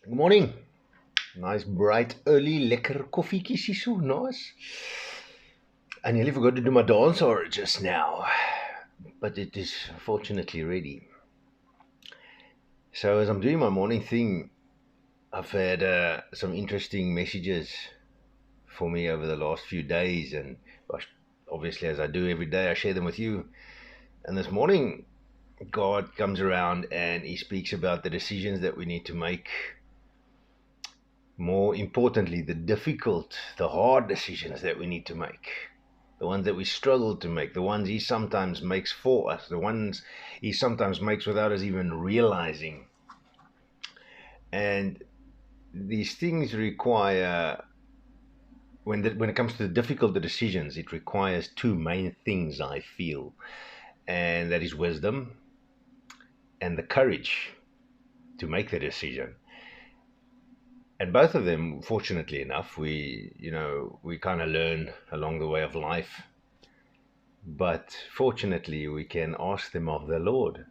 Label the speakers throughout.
Speaker 1: Good morning. Nice, bright, early, lekker koffietjies hier so, nice. I nearly forgot to do my dance or just now, but it is fortunately ready. So as I'm doing my morning thing, I've had some interesting messages for me over the last few days, and obviously, as I do every day, I share them with you. And this morning, God comes around and He speaks about the decisions that we need to make. More importantly, the difficult, the hard decisions that we need to make, the ones that we struggle to make, the ones He sometimes makes for us, the ones He sometimes makes without us even realizing. And these things require, when it comes to the difficult decisions, it requires two main things, I feel, and that is wisdom and the courage to make the decision. And both of them, fortunately enough, we kind of learn along the way of life. But fortunately, we can ask them of the Lord.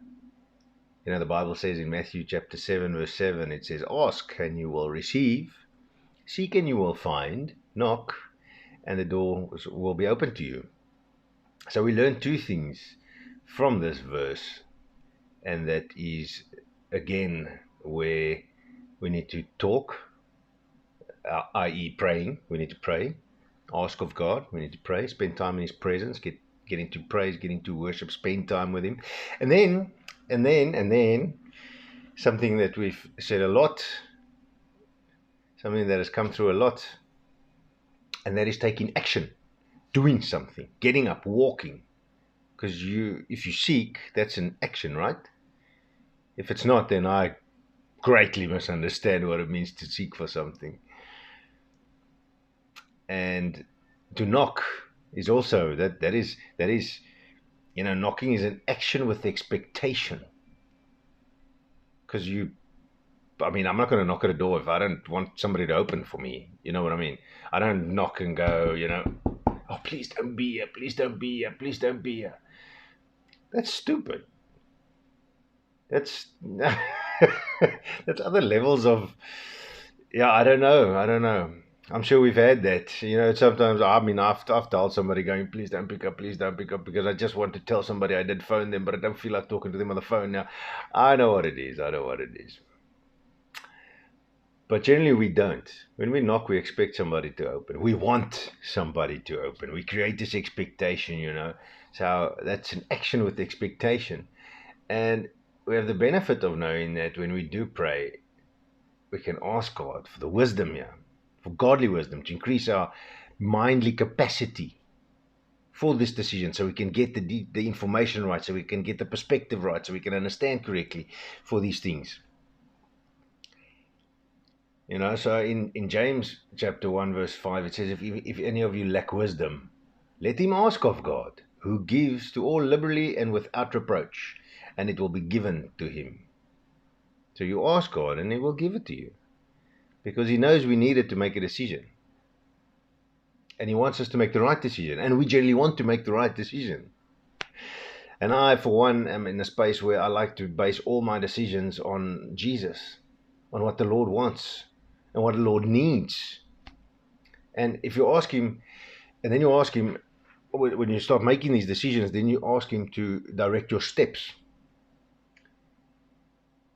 Speaker 1: The Bible says in Matthew chapter 7, verse 7, it says, "Ask and you will receive, seek and you will find, knock and the door will be open to you." So we learn two things from this verse, and that is, again, where we need to talk, i.e., praying. We need to pray, ask of God. We need to pray, spend time in His presence, get into praise, get into worship, spend time with Him, and then something that we've said a lot, something that has come through a lot, and that is taking action, doing something, getting up, walking. Because if you seek, that's an action, right? If it's not, then I greatly misunderstand what it means to seek for something. And to knock is also that is knocking is an action with expectation. Because I'm not going to knock at a door if I don't want somebody to open for me. You know what I mean? I don't knock and go, "Oh, please don't be here, please don't be here, please don't be here." That's stupid. That's that's other levels of, yeah. I don't know. I'm sure we've had that. Sometimes I've told somebody going, "Please don't pick up, please don't pick up," because I just want to tell somebody I did phone them, but I don't feel like talking to them on the phone now. I know what it is. I know what it is. But generally, we don't. When we knock, we expect somebody to open. We want somebody to open. We create this expectation. So that's an action with expectation. And we have the benefit of knowing that when we do pray, we can ask God for the wisdom here, for godly wisdom, to increase our mindly capacity for this decision, so we can get the information right, so we can get the perspective right, so we can understand correctly for these things. So in James chapter 1, verse 5, it says, if any of you lack wisdom, let him ask of God, who gives to all liberally and without reproach, and it will be given to him. So you ask God, and He will give it to you, because He knows we need it to make a decision. And He wants us to make the right decision, and we generally want to make the right decision. And I, for one, am in a space where I like to base all my decisions on Jesus, on what the Lord wants and what the Lord needs. And if you ask Him, and then you ask Him, when you start making these decisions, then you ask Him to direct your steps.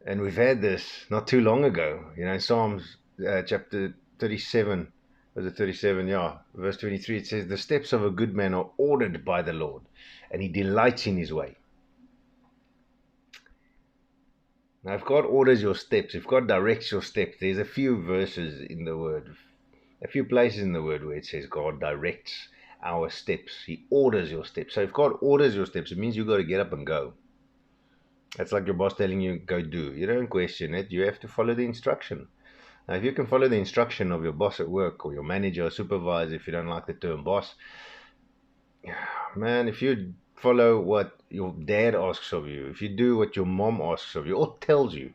Speaker 1: And we've had this not too long ago, Psalms chapter 37, was it 37? Yeah, verse 23, it says, "The steps of a good man are ordered by the Lord, and He delights in His way." Now, if God orders your steps, if God directs your steps, there's a few verses in the Word, a few places in the Word where it says God directs our steps. He orders your steps. So if God orders your steps, it means you've got to get up and go. That's like your boss telling you, "Go do." You don't question it. You have to follow the instruction. Now, if you can follow the instruction of your boss at work, or your manager or supervisor, if you don't like the term boss, man, if you follow what your dad asks of you, if you do what your mom asks of you, or tells you,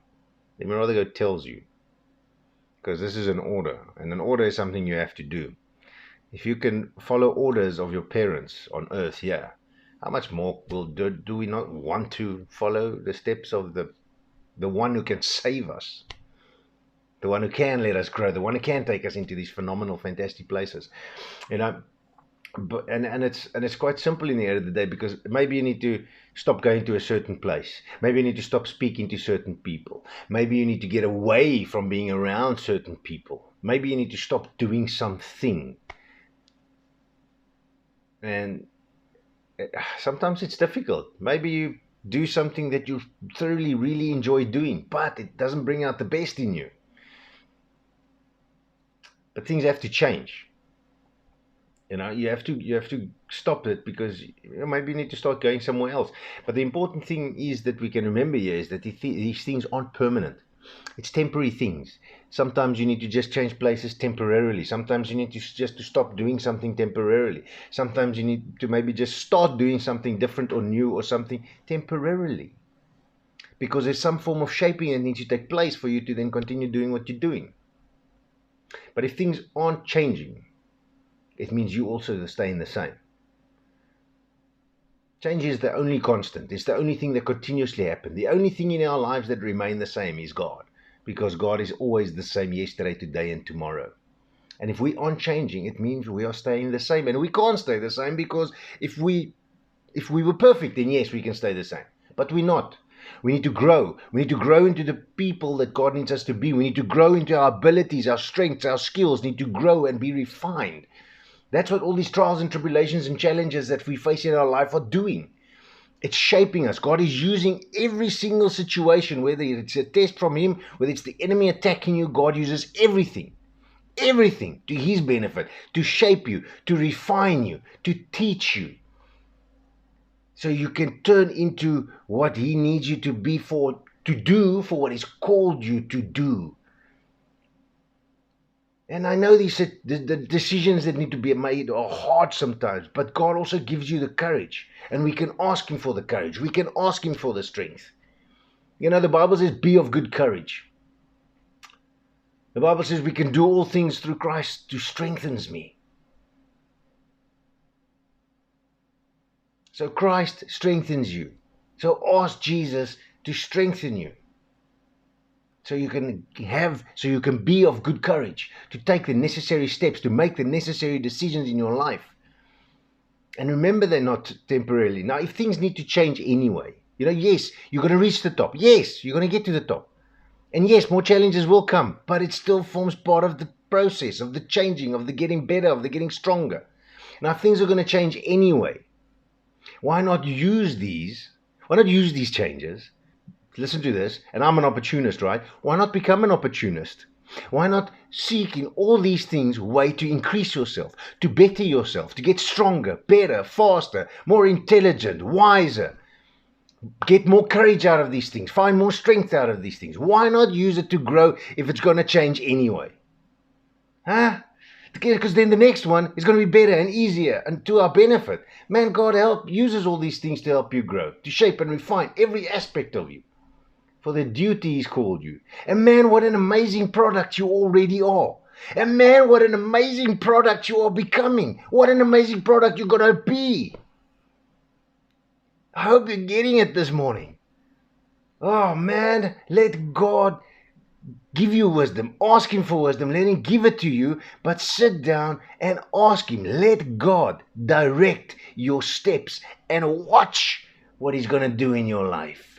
Speaker 1: let me rather go tells you, because this is an order, and an order is something you have to do. If you can follow orders of your parents on earth here, how much more do we not want to follow the steps of the one who can save us, the one who can let us grow, the one who can take us into these phenomenal, fantastic places. You know, but and it's quite simple in the end of the day, because maybe you need to stop going to a certain place. Maybe you need to stop speaking to certain people. Maybe you need to get away from being around certain people. Maybe you need to stop doing something. And sometimes it's difficult. Maybe you do something that you thoroughly really enjoy doing, but it doesn't bring out the best in you. But things have to change. You have to stop it, because maybe you need to start going somewhere else. But the important thing is that we can remember here is that these things aren't permanent. It's temporary things. Sometimes you need to just change places temporarily. Sometimes you need to just to stop doing something temporarily. Sometimes you need to maybe just start doing something different or new or something temporarily. Because there's some form of shaping that needs to take place for you to then continue doing what you're doing. But if things aren't changing, it means you also staying the same. Change is the only constant. It's the only thing that continuously happens. The only thing in our lives that remain the same is God. Because God is always the same yesterday, today, and tomorrow. And if we aren't changing, it means we are staying the same. And we can't stay the same, because if we were perfect, then yes, we can stay the same. But we're not. We need to grow. We need to grow into the people that God needs us to be. We need to grow into our abilities, our strengths, our skills need to grow and be refined. That's what all these trials and tribulations and challenges that we face in our life are doing. It's shaping us. God is using every single situation, whether it's a test from Him, whether it's the enemy attacking you, God uses everything to His benefit, to shape you, to refine you, to teach you. So you can turn into what He needs you to be for what He's called you to do. And I know the decisions that need to be made are hard sometimes, but God also gives you the courage. And we can ask Him for the courage. We can ask Him for the strength. The Bible says, be of good courage. The Bible says we can do all things through Christ who strengthens me. So Christ strengthens you. So ask Jesus to strengthen you. So you can be of good courage, to take the necessary steps, to make the necessary decisions in your life. And remember, they're not temporarily. Now, if things need to change anyway, yes, you're going to reach the top. Yes, you're going to get to the top. And yes, more challenges will come, but it still forms part of the process, of the changing, of the getting better, of the getting stronger. Now, if things are going to change anyway, why not use these? Why not use these changes? Listen to this, and I'm an opportunist, right? Why not become an opportunist? Why not seek in all these things a way to increase yourself, to better yourself, to get stronger, better, faster, more intelligent, wiser, get more courage out of these things, find more strength out of these things? Why not use it to grow if it's going to change anyway? Because then the next one is going to be better and easier and to our benefit. Man, God uses all these things to help you grow, to shape and refine every aspect of you for the duty He's called you. And man, what an amazing product you already are. And man, what an amazing product you are becoming. What an amazing product you're going to be. I hope you're getting it this morning. Oh man, let God give you wisdom. Ask Him for wisdom. Let Him give it to you. But sit down and ask Him. Let God direct your steps and watch what He's going to do in your life.